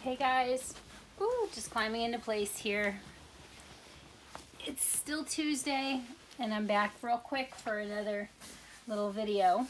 Hey guys, ooh, just climbing into place here. It's still Tuesday and I'm back real quick for another little video.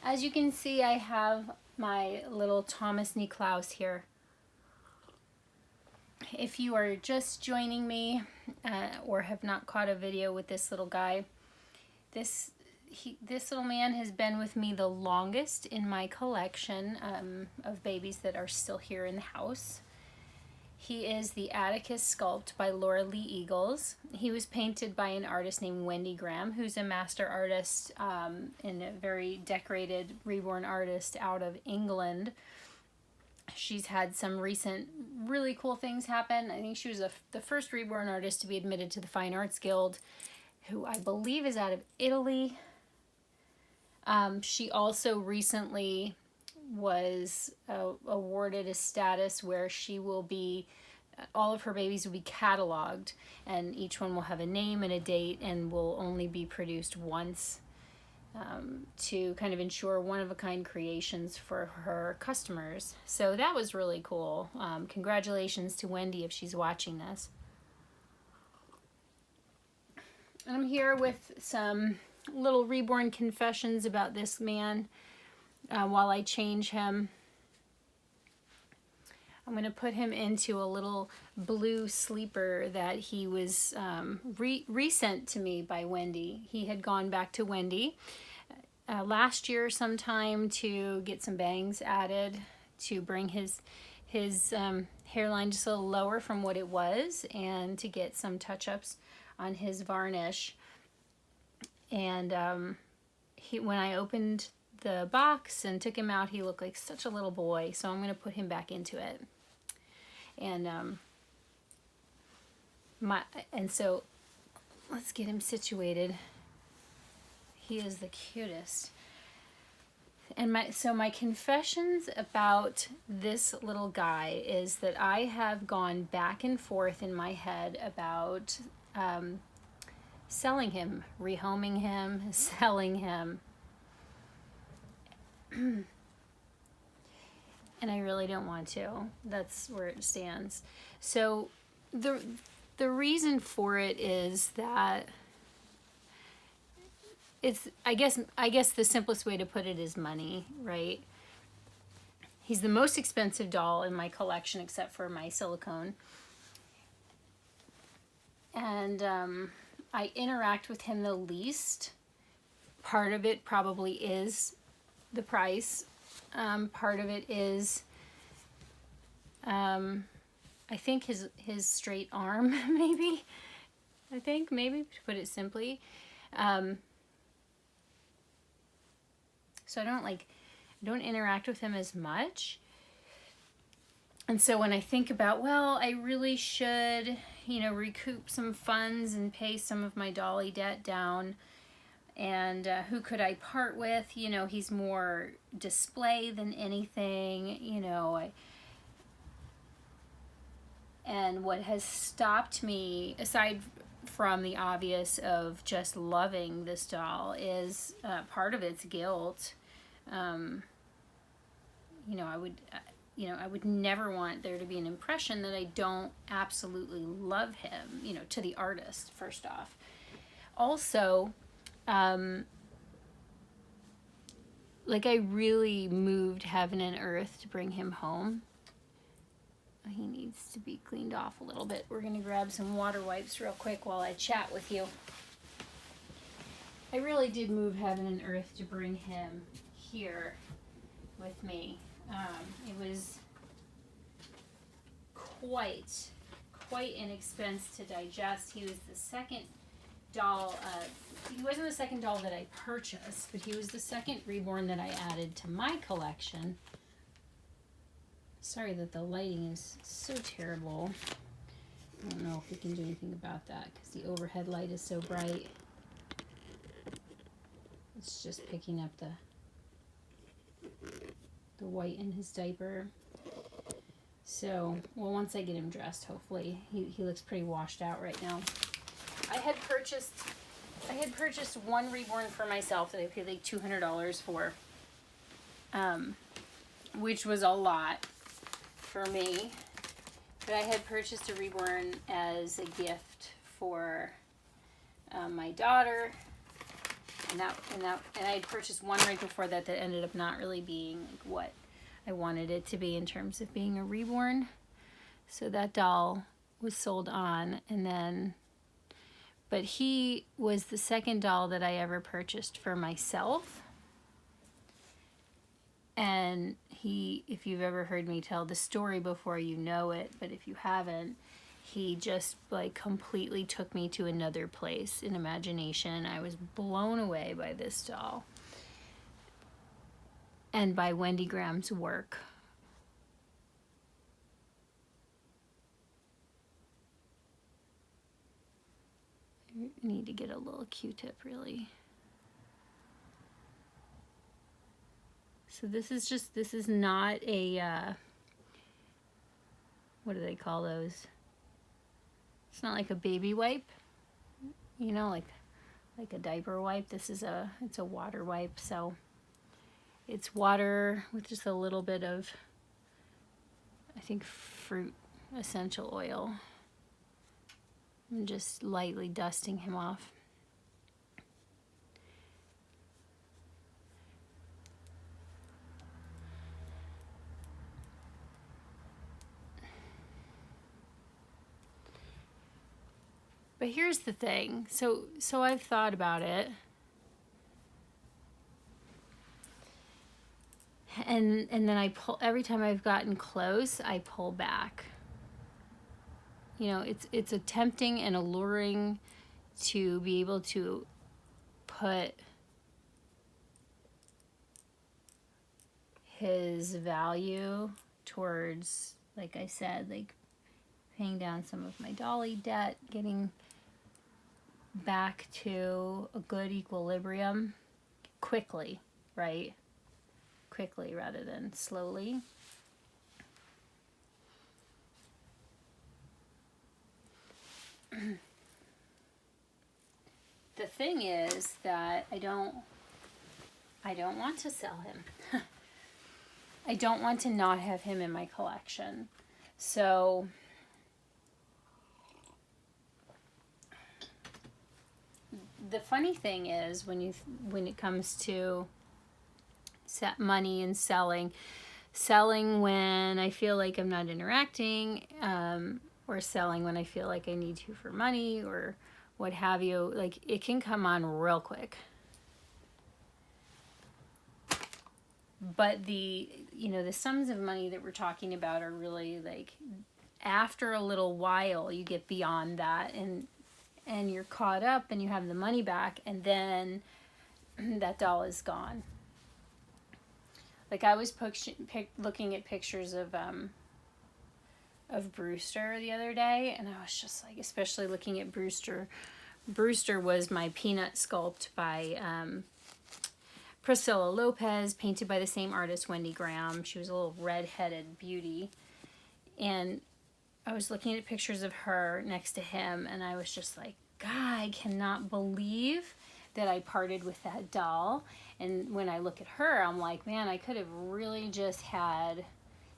As you can see, I have my little Thomas Niklaus here. If you are just joining me or have not caught a video with this little guy, this little man has been with me the longest in my collection of babies that are still here in the house. He is the Atticus sculpt by Laura Lee Eagles. He was painted by an artist named Wendy Graham, who's a master artist and a very decorated reborn artist out of England. She's had some recent really cool things happen. I think she was the first reborn artist to be admitted to the Fine Arts Guild, who I believe is out of Italy. She also recently was awarded a status where she will be, all of her babies will be cataloged, and each one will have a name and a date and will only be produced once to kind of ensure one-of-a-kind creations for her customers. So that was really cool. Congratulations to Wendy if she's watching this. I'm here with some little reborn confessions about this man while I change him. I'm going to put him into a little blue sleeper that he was resent to me by Wendy. He had gone back to Wendy last year sometime to get some bangs added to bring his hairline just a little lower from what it was, and to get some touch-ups on his varnish. And when I opened the box and took him out, he looked like such a little boy, so I'm going to put him back into it. And so let's get him situated. He is the cutest. And my confessions about this little guy is that I have gone back and forth in my head about selling him, rehoming him, selling him. And I really don't want to. That's where it stands. So the reason for it is that it's, I guess the simplest way to put it is money, right? He's the most expensive doll in my collection except for my silicone. And I interact with him the least. Part of it probably is the price. Part of it is, I think his straight arm, maybe. Maybe, to put it simply. So I don't interact with him as much. And so when I think about, well, I really should, recoup some funds and pay some of my dolly debt down, and who could I part with? He's more display than anything, and what has stopped me, aside from the obvious of just loving this doll, is part of it's guilt. I would never want there to be an impression that I don't absolutely love him, to the artist, first off. Also, I really moved heaven and earth to bring him home. He needs to be cleaned off a little bit. We're going to grab some water wipes real quick while I chat with you. I really did move heaven and earth to bring him here with me. It was quite an expense to digest. He was the second doll. He wasn't the second doll that I purchased, but he was the second reborn that I added to my collection. Sorry that the lighting is so terrible. I don't know if we can do anything about that because the overhead light is so bright. It's just picking up the white in his diaper. So, well, once I get him dressed, hopefully, he looks pretty washed out right now. I had purchased one reborn for myself that I paid like $200 for, which was a lot. for me, but I had purchased a Reborn as a gift for my daughter, and I had purchased one right before that that ended up not really being like what I wanted it to be in terms of being a Reborn. So that doll was sold on, and then, but he was the second doll that I ever purchased for myself. And he, if you've ever heard me tell the story before, you know it, but if you haven't, he just like completely took me to another place in imagination. I was blown away by this doll and by Wendy Graham's work. I need to get a little Q-tip really. So this is not a, what do they call those? It's not like a baby wipe, you know, like a diaper wipe. It's a water wipe. So it's water with just a little bit of, I think, fruit essential oil. I'm just lightly dusting him off. But here's the thing. So I've thought about it. And then I pull, every time I've gotten close, I pull back. You know, it's tempting and alluring to be able to put his value towards, like I said, like paying down some of my dolly debt, getting back to a good equilibrium quickly, right? Quickly rather than slowly. The thing is that I don't want to sell him. I don't want to not have him in my collection. So the funny thing is when it comes to set money and selling when I feel like I'm not interacting, or selling when I feel like I need to for money or what have you, like it can come on real quick. But the sums of money that we're talking about are really like after a little while you get beyond that and you're caught up and you have the money back, and then that doll is gone. Like I was looking at pictures of Brewster the other day, and I was just like, especially looking at Brewster. Brewster was my peanut sculpt by Priscilla Lopez, painted by the same artist, Wendy Graham. She was a little red-headed beauty. And I was looking at pictures of her next to him, and I was just like, God, I cannot believe that I parted with that doll. And when I look at her, I'm like, man, I could have really just had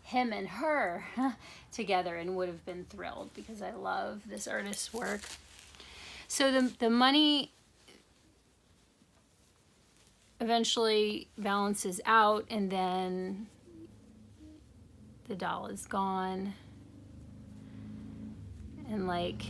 him and her together and would have been thrilled because I love this artist's work. So the money eventually balances out, and then the doll is gone, and like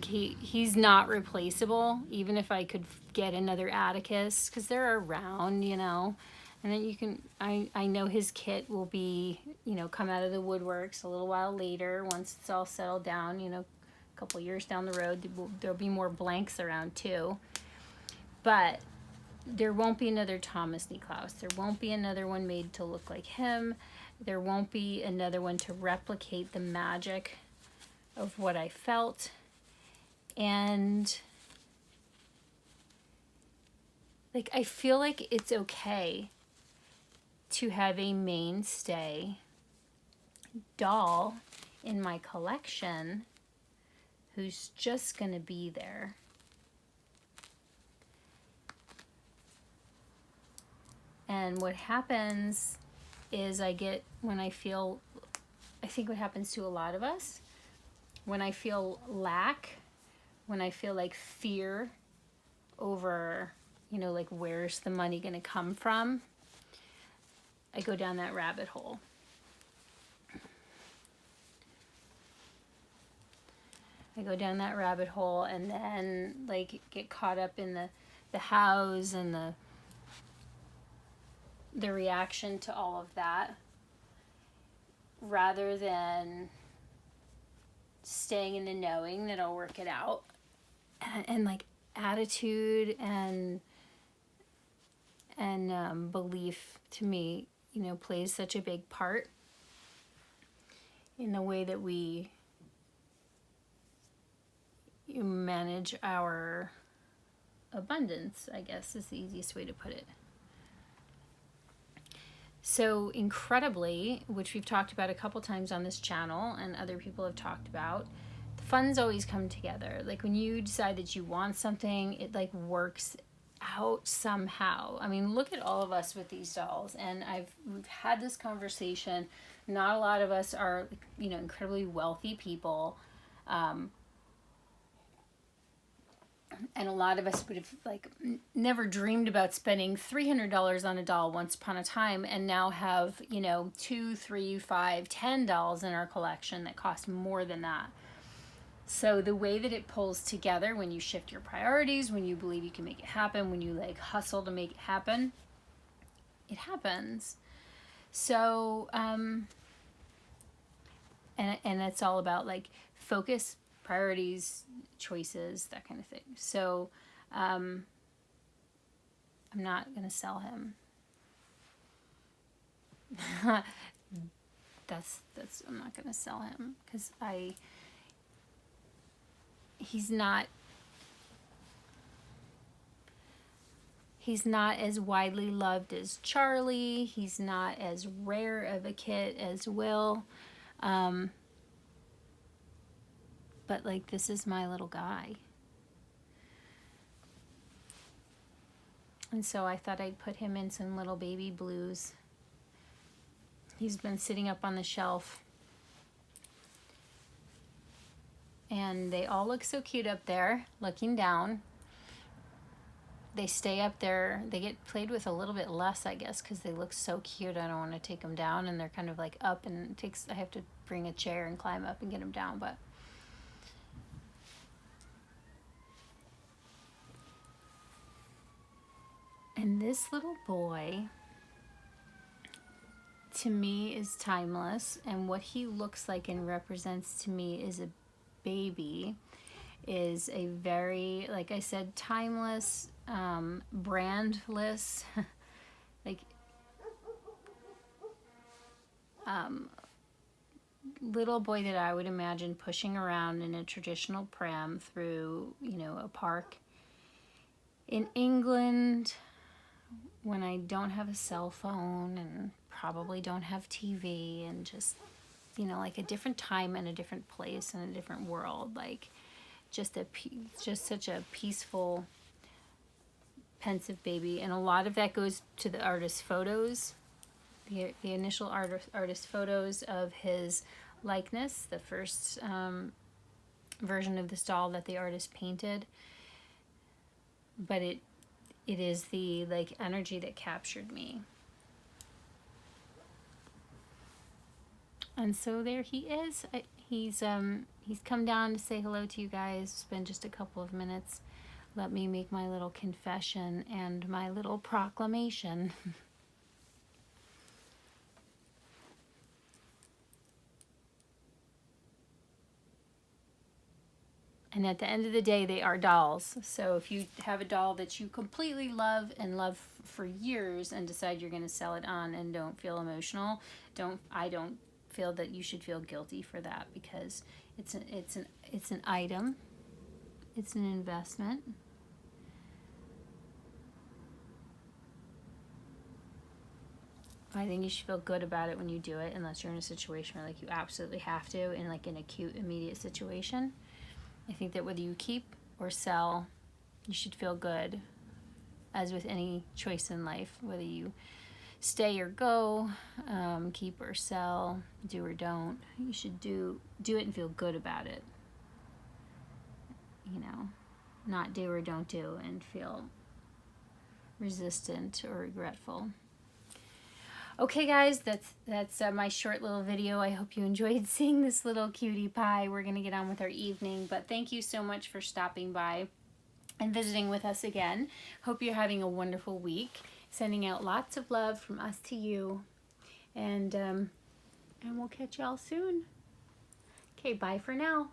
he's not replaceable, even if I could get another Atticus, because they're around, you know. And then you can, I know his kit will be, you know, come out of the woodworks a little while later once it's all settled down, you know, a couple years down the road. There'll be more blanks around too. But there won't be another Thomas Niklaus. There won't be another one made to look like him. There won't be another one to replicate the magic of what I felt. And like, I feel like it's okay to have a mainstay doll in my collection who's just gonna be there. And what happens is I think what happens to a lot of us, when I feel lack, when I feel like fear over, you know, like where's the money going to come from, I go down that rabbit hole. And then like get caught up in the hows and the reaction to all of that, rather than staying in the knowing that I'll work it out. And like attitude and belief, to me, you know, plays such a big part in the way that we manage our abundance, I guess is the easiest way to put it. So incredibly, which we've talked about a couple times on this channel and other people have talked about, the funds always come together. Like when you decide that you want something, it like works out somehow. I mean, look at all of us with these dolls, and we've had this conversation. Not a lot of us are, you know, incredibly wealthy people, and a lot of us would have like never dreamed about spending $300 on a doll once upon a time, and now have, you know, 2, 3, 5, 10 dolls in our collection that cost more than that. So the way that it pulls together when you shift your priorities, when you believe you can make it happen, when you like hustle to make it happen, it happens. So, and it's all about like focus, priorities, choices, that kind of thing. So, I'm not going to sell him. I'm not going to sell him because he's not as widely loved as Charlie. He's not as rare of a kit as Will. But like, this is my little guy. And so I thought I'd put him in some little baby blues. He's been sitting up on the shelf. And they all look so cute up there, looking down. They stay up there. They get played with a little bit less, I guess, because they look so cute. I don't want to take them down, and they're kind of like up, and I have to bring a chair and climb up and get them down, but and this little boy, to me, is timeless, and what he looks like and represents to me is a baby, is a very, like I said, timeless, brandless, like, little boy that I would imagine pushing around in a traditional pram through, you know, a park in England when I don't have a cell phone and probably don't have TV, and just, you know, like a different time and a different place and a different world, like just such a peaceful, pensive baby. And a lot of that goes to the artist's photos, the initial artist photos of his likeness, the first version of this doll that the artist painted. But it is the like energy that captured me. And so there he is. He's come down to say hello to you guys, spend just a couple of minutes. Let me make my little confession and my little proclamation. And at the end of the day, they are dolls. So if you have a doll that you completely love and love for years and decide you're going to sell it on and don't feel emotional, I don't feel that you should feel guilty for that, because it's an item. It's an investment. I think you should feel good about it when you do it, unless you're in a situation where like you absolutely have to, in like an acute, immediate situation. I think that whether you keep or sell, you should feel good, as with any choice in life, whether you stay or go, keep or sell, do or don't. You should do it and feel good about it. You know, not do or don't do and feel resistant or regretful. Okay guys, that's my short little video. I hope you enjoyed seeing this little cutie pie. We're gonna get on with our evening, but thank you so much for stopping by and visiting with us again. Hope you're having a wonderful week. Sending out lots of love from us to you, and we'll catch y'all soon. Okay, bye for now.